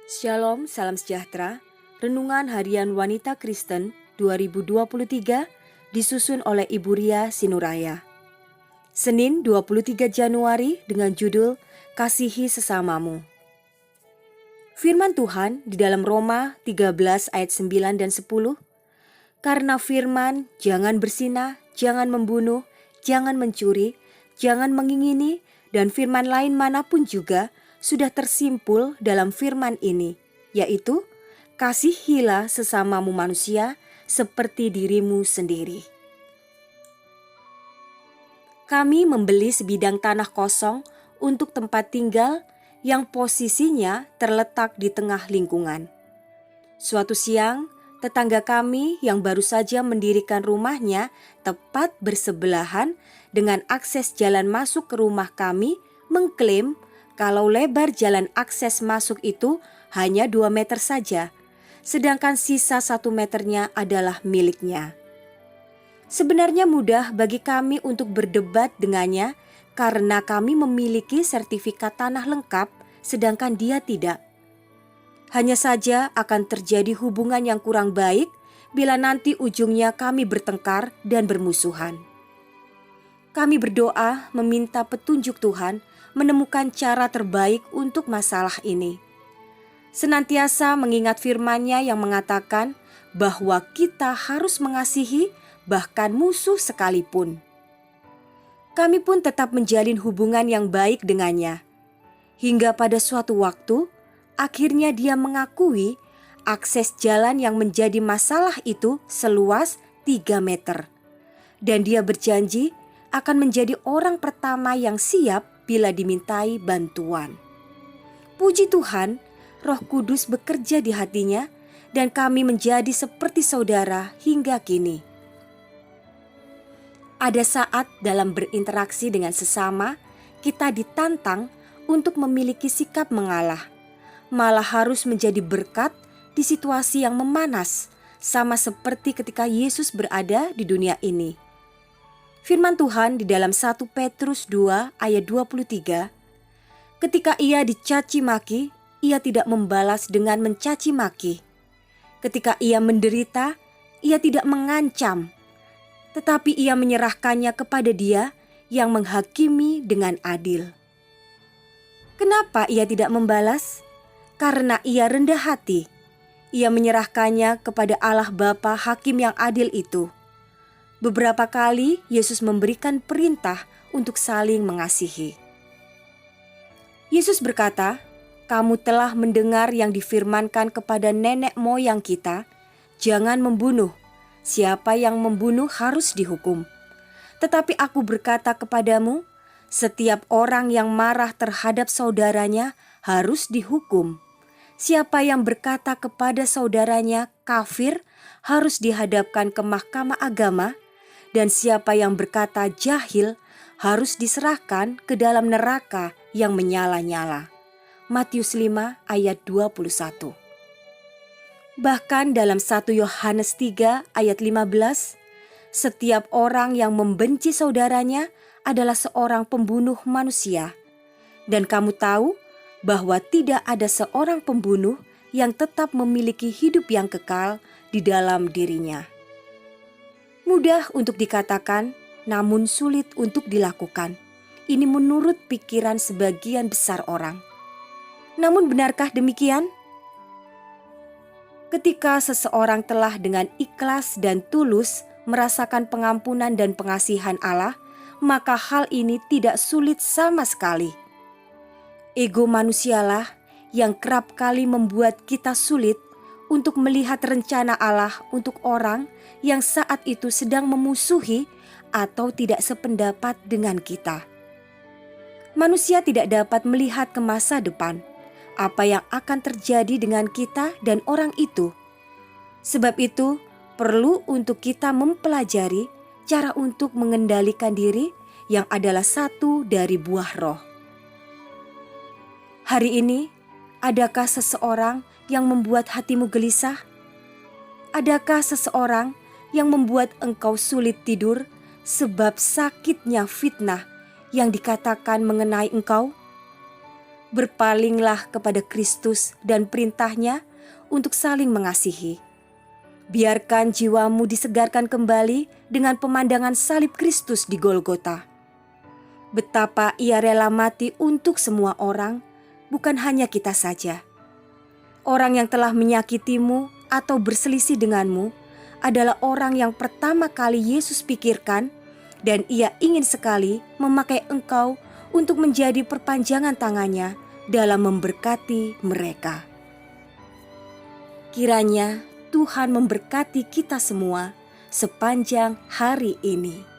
Shalom, salam sejahtera. Renungan Harian Wanita Kristen 2023 disusun oleh Ibu Ria Sinuraya. Senin 23 Januari dengan judul Kasihi Sesamamu. Firman Tuhan di dalam Roma 13 ayat 9 dan 10. Karena firman, jangan berzinah, jangan membunuh, jangan mencuri, jangan mengingini, dan firman lain manapun juga sudah tersimpul dalam firman ini, yaitu kasihilah sesamamu manusia seperti dirimu sendiri. Kami membeli sebidang tanah kosong untuk tempat tinggal yang posisinya terletak di tengah lingkungan. Suatu siang, tetangga kami yang baru saja mendirikan rumahnya tepat bersebelahan dengan akses jalan masuk ke rumah kami mengklaim kalau lebar jalan akses masuk itu hanya 2 meter saja, sedangkan sisa 1 meternya adalah miliknya. Sebenarnya mudah bagi kami untuk berdebat dengannya karena kami memiliki sertifikat tanah lengkap, sedangkan dia tidak. Hanya saja akan terjadi hubungan yang kurang baik bila nanti ujungnya kami bertengkar dan bermusuhan. Kami berdoa meminta petunjuk Tuhan menemukan cara terbaik untuk masalah ini. Senantiasa mengingat firman-Nya yang mengatakan bahwa kita harus mengasihi bahkan musuh sekalipun. Kami pun tetap menjalin hubungan yang baik dengannya. Hingga pada suatu waktu, akhirnya dia mengakui akses jalan yang menjadi masalah itu seluas 3 meter. Dan dia berjanji akan menjadi orang pertama yang siap bila dimintai bantuan. Puji Tuhan, Roh Kudus bekerja di hatinya dan kami menjadi seperti saudara hingga kini. Ada saat dalam berinteraksi dengan sesama, kita ditantang untuk memiliki sikap mengalah, malah harus menjadi berkat di situasi yang memanas, sama seperti ketika Yesus berada di dunia ini. Firman Tuhan di dalam 1 Petrus 2 ayat 23, ketika ia dicaci maki, ia tidak membalas dengan mencaci maki. Ketika ia menderita, ia tidak mengancam, tetapi ia menyerahkannya kepada Dia yang menghakimi dengan adil. Kenapa ia tidak membalas? Karena ia rendah hati. Ia menyerahkannya kepada Allah Bapa Hakim yang adil itu. Beberapa kali Yesus memberikan perintah untuk saling mengasihi. Yesus berkata, "Kamu telah mendengar yang difirmankan kepada nenek moyang kita, jangan membunuh. Siapa yang membunuh harus dihukum. Tetapi aku berkata kepadamu, setiap orang yang marah terhadap saudaranya harus dihukum. Siapa yang berkata kepada saudaranya kafir harus dihadapkan ke mahkamah agama, dan siapa yang berkata jahil harus diserahkan ke dalam neraka yang menyala-nyala." Matius 5 ayat 21. Bahkan dalam 1 Yohanes 3 ayat 15, setiap orang yang membenci saudaranya adalah seorang pembunuh manusia. Dan kamu tahu bahwa tidak ada seorang pembunuh yang tetap memiliki hidup yang kekal di dalam dirinya. Mudah untuk dikatakan, namun sulit untuk dilakukan. Ini menurut pikiran sebagian besar orang. Namun benarkah demikian? Ketika seseorang telah dengan ikhlas dan tulus merasakan pengampunan dan pengasihan Allah, maka hal ini tidak sulit sama sekali. Ego manusialah yang kerap kali membuat kita sulit untuk melihat rencana Allah untuk orang yang saat itu sedang memusuhi atau tidak sependapat dengan kita. Manusia tidak dapat melihat ke masa depan, apa yang akan terjadi dengan kita dan orang itu. Sebab itu, perlu untuk kita mempelajari cara untuk mengendalikan diri yang adalah satu dari buah roh. Hari ini, adakah seseorang yang membuat hatimu gelisah? Adakah seseorang yang membuat engkau sulit tidur sebab sakitnya fitnah yang dikatakan mengenai engkau? Berpalinglah kepada Kristus dan perintahnya untuk saling mengasihi. Biarkan jiwamu disegarkan kembali dengan pemandangan salib Kristus di Golgota. Betapa ia rela mati untuk semua orang, bukan hanya kita saja. Orang yang telah menyakitimu atau berselisih denganmu adalah orang yang pertama kali Yesus pikirkan, dan ia ingin sekali memakai engkau untuk menjadi perpanjangan tangannya dalam memberkati mereka. Kiranya Tuhan memberkati kita semua sepanjang hari ini.